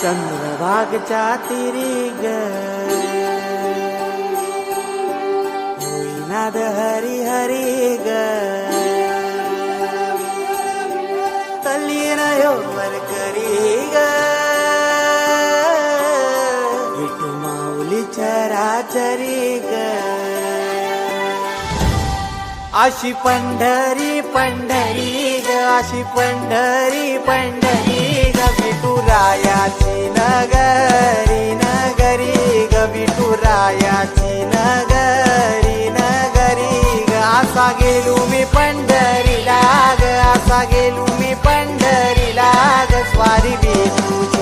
चंद्रभागच्या तिरी ग होईनाद हरी हरी ग तल्लीन वर करी ग विठू माऊली चराचरी ग अशी पंढरी पंढरी ग अशी पंढरी पंढरी ग विठुरायाची नगरी नगरी ग विठुरायाची नगरी नगरी ग असा गेलो मी पंढरीला ग असा गेलो मी पंढरीला ग स्वारी विठू